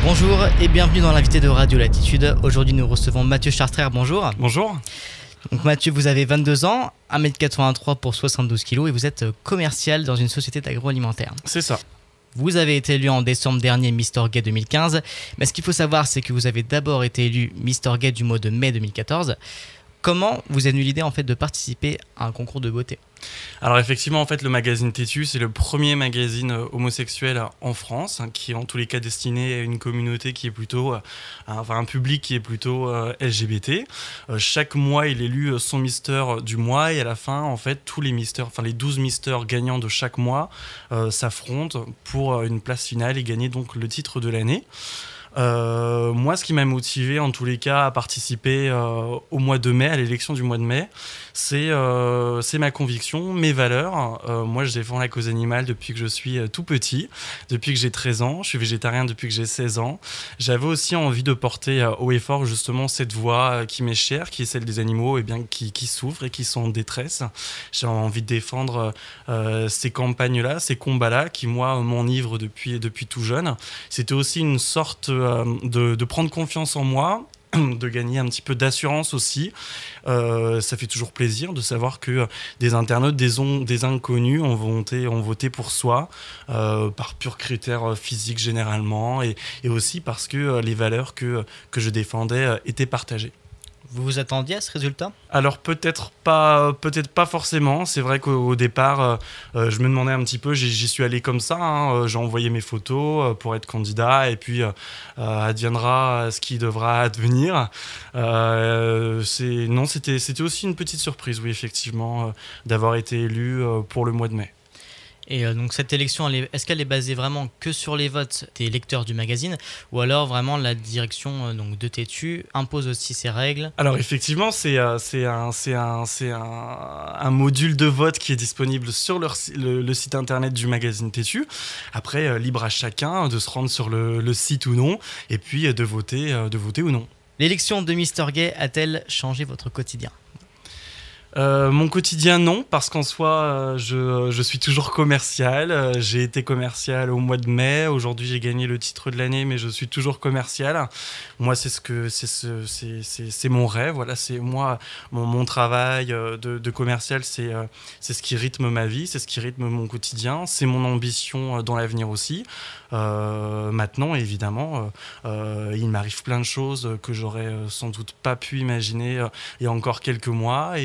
Bonjour et bienvenue dans l'invité de Radio Latitude. Aujourd'hui nous recevons Mathieu Chartrère, bonjour. Bonjour. Donc Mathieu, vous avez 22 ans, 1m83 pour 72 kg et vous êtes commercial dans une société d'agroalimentaire. C'est ça. Vous avez été élu en décembre dernier Mister Gay 2015, mais ce qu'il faut savoir c'est que vous avez d'abord été élu Mister Gay du mois de mai 2014. Comment vous est venue l'idée en fait de participer à un concours de beauté ? Alors effectivement, en fait, le magazine Tétu, c'est le premier magazine homosexuel en France, qui est en tous les cas destiné à une communauté qui est plutôt, un public qui est plutôt LGBT. Chaque mois, il élit son Mister du mois et à la fin, en fait, tous les Misters, les 12 Misters gagnants de chaque mois s'affrontent pour une place finale et gagner donc le titre de l'année. Moi, ce qui m'a motivé en tous les cas à participer au mois de mai, à l'élection du mois de mai, c'est ma conviction, mes valeurs. Moi, je défends la cause animale depuis que je suis tout petit, depuis que j'ai 13 ans. Je suis végétarien depuis que j'ai 16 ans. J'avais aussi envie de porter haut et fort justement cette voix qui m'est chère, qui est celle des animaux qui souffrent et qui sont en détresse. J'ai envie de défendre ces campagnes-là, ces combats-là qui, moi, m'enivrent depuis tout jeune. C'était aussi une sorte de prendre confiance en moi, de gagner un petit peu d'assurance aussi. Ça fait toujours plaisir de savoir que des internautes, des inconnus ont voté pour soi par purs critères physiques généralement et aussi parce que les valeurs que je défendais étaient partagées. Vous vous attendiez à ce résultat ? Alors peut-être pas forcément. C'est vrai qu'au départ, je me demandais un petit peu, j'y suis allé comme ça, hein, j'ai envoyé mes photos pour être candidat et puis adviendra ce qui devra advenir. C'était aussi une petite surprise, oui, effectivement, d'avoir été élu pour le mois de mai. Et donc cette élection, est-ce qu'elle est basée vraiment que sur les votes des lecteurs du magazine ou alors vraiment la direction donc de Tétu impose aussi ses règles ? Alors effectivement, c'est un module de vote qui est disponible sur le site internet du magazine Tétu. Après, libre à chacun de se rendre sur le site ou non et puis de voter ou non. L'élection de Mister Gay a-t-elle changé votre quotidien ? Mon quotidien, non, parce qu'en soi, je suis toujours commercial. J'ai été commercial au mois de mai. Aujourd'hui, j'ai gagné le titre de l'année, mais je suis toujours commercial. Moi, c'est mon rêve. Voilà, c'est moi, mon travail de commercial, c'est ce qui rythme ma vie, c'est ce qui rythme mon quotidien. C'est mon ambition dans l'avenir aussi. Maintenant, évidemment, il m'arrive plein de choses que j'aurais sans doute pas pu imaginer il y a encore quelques mois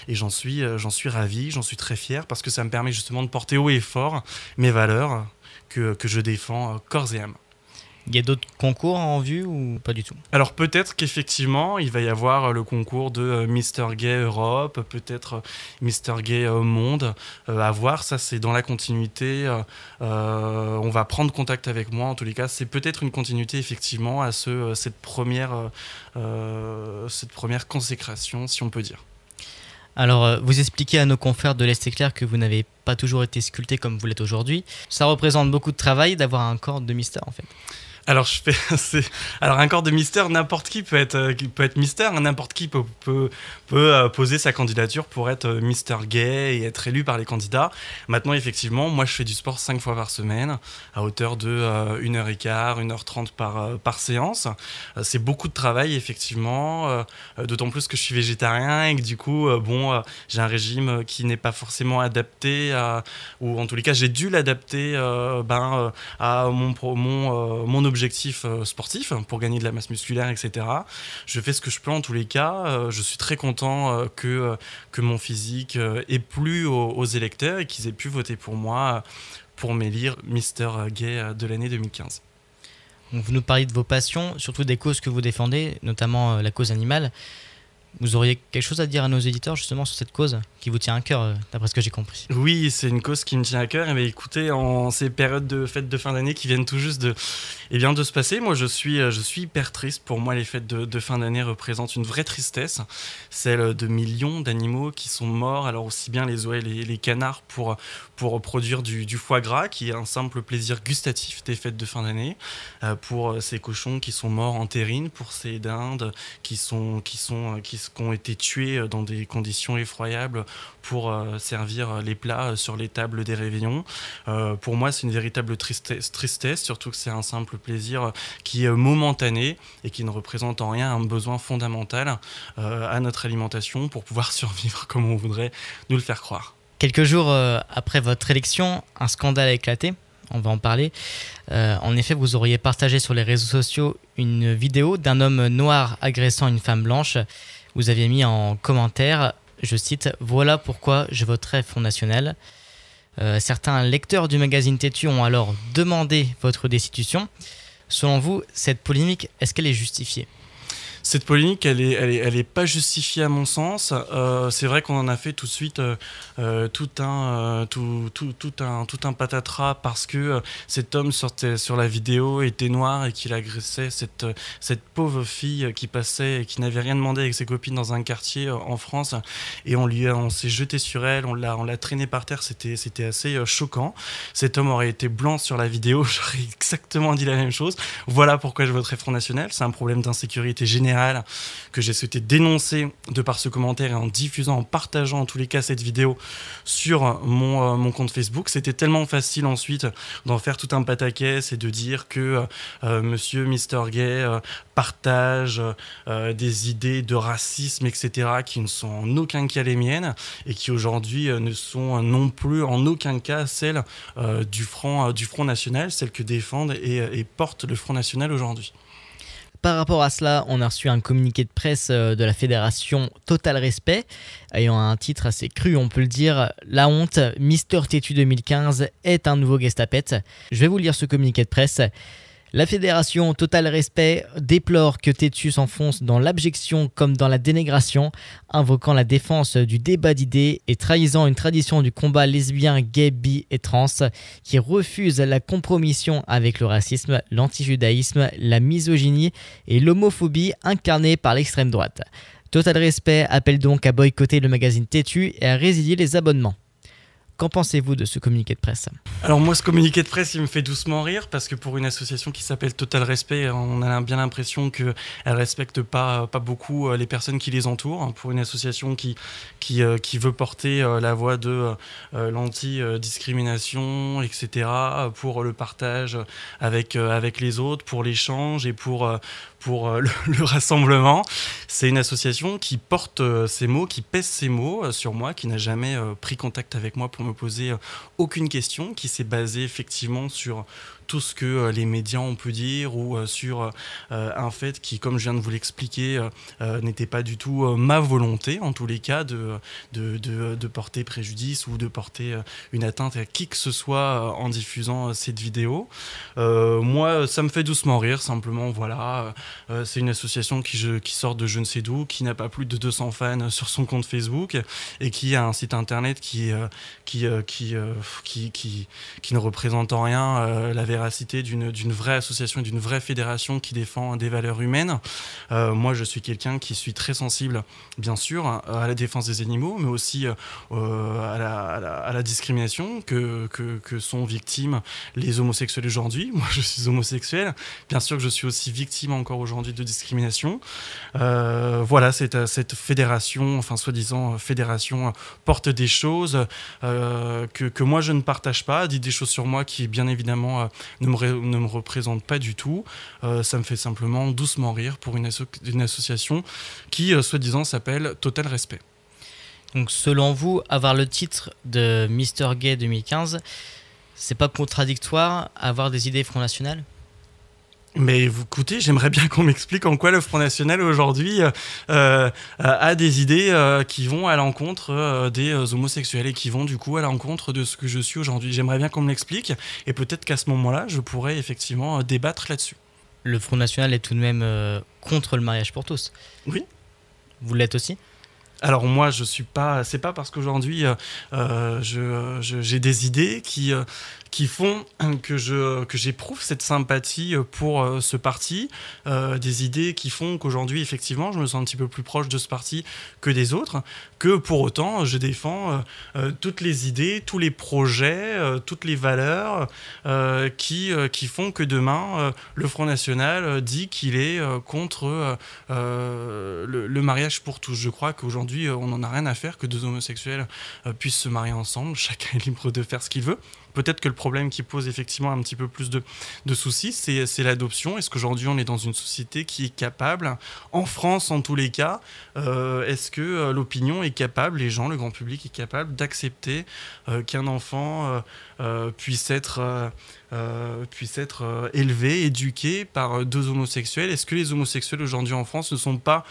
et j'en suis ravi, j'en suis très fier parce que ça me permet justement de porter haut et fort mes valeurs que je défends corps et âme. Il y a d'autres concours en vue ou pas du tout ? Alors peut-être qu'effectivement, il va y avoir le concours de Mister Gay Europe, peut-être Mister Gay Monde. À voir, ça c'est dans la continuité. On va prendre contact avec moi. En tous les cas, c'est peut-être une continuité effectivement à cette première consécration, si on peut dire. Alors, vous expliquez à nos confrères de l'Est Éclair que vous n'avez pas toujours été sculpté comme vous l'êtes aujourd'hui. Ça représente beaucoup de travail d'avoir un corps de mystère en fait. Alors, un corps de mystère, n'importe qui peut être mystère, n'importe qui peut poser sa candidature pour être Mister Gay et être élu par les candidats. Maintenant, effectivement, moi, je fais du sport 5 fois par semaine, à hauteur de 1h15, 1h30 par séance. C'est beaucoup de travail, effectivement, d'autant plus que je suis végétarien et que du coup, j'ai un régime qui n'est pas forcément adapté, ou en tous les cas, j'ai dû l'adapter à mon objectif sportif pour gagner de la masse musculaire, etc. Je fais ce que je peux en tous les cas. Je suis très content que mon physique ait plu aux électeurs et qu'ils aient pu voter pour moi pour m'élire Mister Gay de l'année 2015. Donc vous nous parliez de vos passions, surtout des causes que vous défendez, notamment la cause animale. Vous auriez quelque chose à dire à nos éditeurs justement sur cette cause qui vous tient à cœur, d'après ce que j'ai compris? Oui, c'est une cause qui me tient à cœur. Et bien, écoutez, en ces périodes de fêtes de fin d'année qui viennent tout juste de se passer, moi je suis hyper triste. Pour moi, les fêtes de fin d'année représentent une vraie tristesse, celle de millions d'animaux qui sont morts. Alors aussi bien les oies et les canards pour produire du foie gras, qui est un simple plaisir gustatif des fêtes de fin d'année, pour ces cochons qui sont morts en terrine, pour ces dindes qui sont qui ont été tués dans des conditions effroyables pour servir les plats sur les tables des réveillons. Pour moi, c'est une véritable tristesse, surtout que c'est un simple plaisir qui est momentané et qui ne représente en rien un besoin fondamental à notre alimentation pour pouvoir survivre comme on voudrait nous le faire croire. Quelques jours après votre élection, un scandale a éclaté. On va en parler. En effet, vous auriez partagé sur les réseaux sociaux une vidéo d'un homme noir agressant une femme blanche. Vous aviez mis en commentaire, je cite, « Voilà pourquoi je voterai Front National ». Certains lecteurs du magazine Tétu ont alors demandé votre destitution. Selon vous, cette polémique, est-ce qu'elle est justifiée ? Cette polémique, elle est pas justifiée à mon sens. C'est vrai qu'on en a fait tout de suite tout un patatras parce que cet homme sortait sur la vidéo, était noir et qu'il agressait cette pauvre fille qui passait et qui n'avait rien demandé avec ses copines dans un quartier en France. Et on s'est jeté sur elle, on l'a traînée par terre. C'était assez choquant. Cet homme aurait été blanc sur la vidéo, j'aurais exactement dit la même chose. Voilà pourquoi je voterai Front National. C'est un problème d'insécurité générale que j'ai souhaité dénoncer de par ce commentaire et en diffusant, en partageant en tous les cas cette vidéo sur mon compte Facebook. C'était tellement facile ensuite d'en faire tout un pataquès et de dire que monsieur Mr Gay partage des idées de racisme, etc., qui ne sont en aucun cas les miennes et qui aujourd'hui ne sont non plus en aucun cas celles du Front National, celles que défendent et portent le Front National aujourd'hui. Par rapport à cela, on a reçu un communiqué de presse de la fédération Total Respect, ayant un titre assez cru, on peut le dire. La honte, Mister Tétu 2015 est un nouveau guet-apette. Je vais vous lire ce communiqué de presse. La fédération Total Respect déplore que Tétu s'enfonce dans l'abjection comme dans la dénigration, invoquant la défense du débat d'idées et trahissant une tradition du combat lesbien, gay, bi et trans qui refuse la compromission avec le racisme, l'antijudaïsme, la misogynie et l'homophobie incarnée par l'extrême droite. Total Respect appelle donc à boycotter le magazine Tétu et à résilier les abonnements. Qu'en pensez-vous de ce communiqué de presse ? Alors moi, ce communiqué de presse, il me fait doucement rire parce que pour une association qui s'appelle Total Respect, on a bien l'impression qu'elle ne respecte pas beaucoup les personnes qui les entourent. Pour une association qui veut porter la voix de l'anti-discrimination, etc., pour le partage avec les autres, pour l'échange et pour le rassemblement. C'est une association qui porte ces mots, qui pèse ces mots sur moi, qui n'a jamais pris contact avec moi pour me poser aucune question, qui s'est basée effectivement sur tout ce que les médias ont pu dire ou sur un fait qui, comme je viens de vous l'expliquer, n'était pas du tout ma volonté, en tous les cas, de porter préjudice ou de porter une atteinte à qui que ce soit en diffusant cette vidéo. Moi, ça me fait doucement rire, simplement, voilà. C'est une association qui sort de je ne sais d'où, qui n'a pas plus de 200 fans sur son compte Facebook et qui a un site internet qui ne représente en rien la véracité d'une vraie association, d'une vraie fédération qui défend des valeurs humaines. Moi, je suis quelqu'un qui suis très sensible, bien sûr, à la défense des animaux, mais aussi à la discrimination que sont victimes les homosexuels aujourd'hui. Moi, je suis homosexuel. Bien sûr que je suis aussi victime encore aujourd'hui de discrimination. Voilà, cette fédération, enfin soi-disant fédération, porte des choses que moi je ne partage pas, dit des choses sur moi qui bien évidemment ne me représentent pas du tout. Ça me fait simplement doucement rire pour une association qui soi-disant s'appelle Total Respect. Donc selon vous, avoir le titre de Mister Gay 2015, c'est pas contradictoire à avoir des idées Front National ? Mais écoutez, j'aimerais bien qu'on m'explique en quoi le Front National aujourd'hui a des idées qui vont à l'encontre des homosexuels et qui vont du coup à l'encontre de ce que je suis aujourd'hui. J'aimerais bien qu'on me l'explique et peut-être qu'à ce moment-là, je pourrais effectivement débattre là-dessus. Le Front National est tout de même contre le mariage pour tous. Oui. Vous l'êtes aussi ? Alors moi, je suis pas. C'est pas parce qu'aujourd'hui j'ai des idées qui qui font que j'éprouve cette sympathie pour ce parti, des idées qui font qu'aujourd'hui, effectivement, je me sens un petit peu plus proche de ce parti que des autres, que pour autant, je défends toutes les idées, tous les projets, toutes les valeurs qui font que demain, le Front National dit qu'il est contre le mariage pour tous. Je crois qu'aujourd'hui, on n'en a rien à faire que deux homosexuels puissent se marier ensemble. Chacun est libre de faire ce qu'il veut. Peut-être que le problème qui pose effectivement un petit peu plus de soucis, c'est l'adoption. Est-ce qu'aujourd'hui, on est dans une société qui est capable, en France en tous les cas, est-ce que l'opinion est capable, les gens, le grand public est capable d'accepter qu'un enfant puisse être élevé, éduqué par deux homosexuels? Est-ce que les homosexuels aujourd'hui en France ne sont pas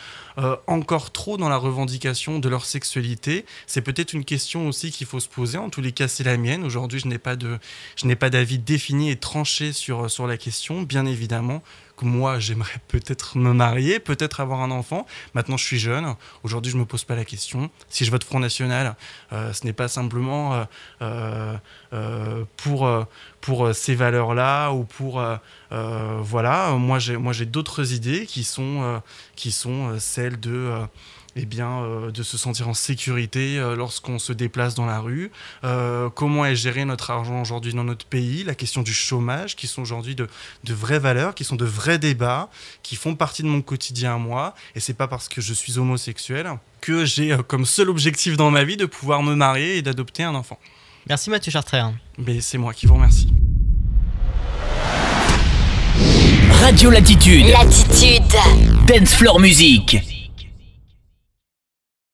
encore trop dans la revendication de leur sexualité? C'est peut-être une question aussi qu'il faut se poser. En tous les cas, c'est la mienne. Aujourd'hui, je n'ai pas d'avis défini et tranché sur la question. Bien évidemment que moi, j'aimerais peut-être me marier, peut-être avoir un enfant. Maintenant, je suis jeune. Aujourd'hui, je ne me pose pas la question. Si je vote Front National, ce n'est pas simplement pour ces valeurs-là ou pour... voilà, moi j'ai d'autres idées qui sont celles de se sentir en sécurité lorsqu'on se déplace dans la rue, comment est géré notre argent aujourd'hui dans notre pays, la question du chômage, qui sont aujourd'hui de vraies valeurs, qui sont de vrais débats, qui font partie de mon quotidien à moi, et c'est pas parce que je suis homosexuel que j'ai comme seul objectif dans ma vie de pouvoir me marier et d'adopter un enfant. Merci Mathieu Chartrey. Mais c'est moi qui vous remercie. Radio Latitude. Latitude. Dance Floor Music.